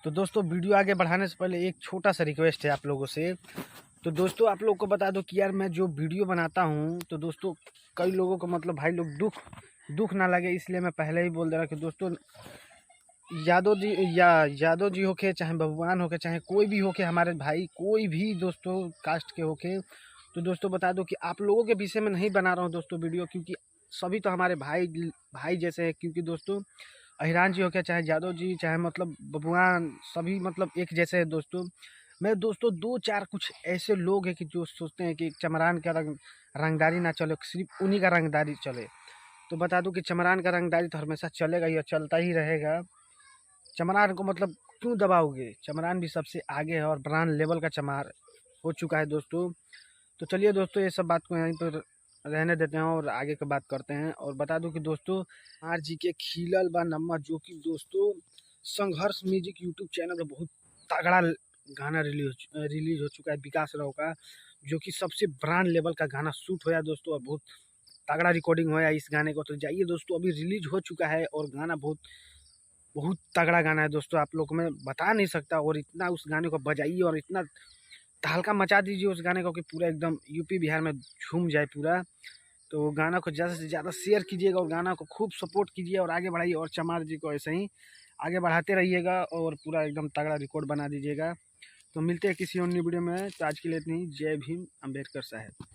तो दोस्तों वीडियो आगे बढ़ाने से पहले एक छोटा सा रिक्वेस्ट है आप लोगों से। तो दोस्तों आप लोग को बता दो कि यार मैं जो वीडियो बनाता हूँ तो दोस्तों कई लोगों को मतलब भाई लोग दुख ना लगे, इसलिए मैं पहले ही बोल दे रहा कि दोस्तों यादव जी होके चाहे भगवान होके चाहे कोई भी होके हमारे भाई कोई भी दोस्तों कास्ट के होके, तो दोस्तों बता दो कि आप लोगों के विषय में नहीं बना रहा हूँ दोस्तों वीडियो, क्योंकि सभी तो हमारे भाई जैसे हैं। क्योंकि दोस्तों अहिरान जी हो क्या चाहे यादव जी चाहे मतलब बबुआन सभी मतलब एक जैसे है दोस्तों। मैं दोस्तों दो चार कुछ ऐसे लोग हैं कि जो सोचते हैं कि चमरान का रंगदारी ना चले, सिर्फ उन्हीं का रंगदारी चले। तो बता दूं कि चमरान का रंगदारी तो हमेशा चलेगा ही और चलता ही रहेगा। चमरान को मतलब क्यों दबाओगे, चमरान भी सबसे आगे है और ब्रांड लेवल का चमार हो चुका है दोस्तों। तो चलिए दोस्तों ये सब बात को यहीं पर रहने देते हैं और आगे की बात करते हैं। और बता दूं कि दोस्तों आर जी के खिलल बा नम्मा जो कि दोस्तों संघर्ष म्यूजिक यूट्यूब चैनल पर बहुत तगड़ा गाना रिलीज हो चुका है विकास राव का, जो कि सबसे ब्रांड लेवल का गाना शूट होया दोस्तों और बहुत तगड़ा रिकॉर्डिंग होया इस गाने को। तो जाइए दोस्तों अभी रिलीज हो चुका है और गाना बहुत बहुत तगड़ा गाना है दोस्तों, आप लोग को मैं बता नहीं सकता। और इतना उस गाने को बजाइए और इतना तहलका मचा दीजिए उस गाने को कि पूरा एकदम यूपी बिहार में झूम जाए पूरा। तो गाना को ज़्यादा से ज़्यादा शेयर कीजिएगा और गाना को खूब सपोर्ट कीजिए और आगे बढ़ाइए और चमार जी को ऐसे ही आगे बढ़ाते रहिएगा और पूरा एकदम तगड़ा रिकॉर्ड बना दीजिएगा। तो मिलते हैं किसी अन्य वीडियो में, तो आज के लिए इतनी। जय भीम, अम्बेडकर साहब।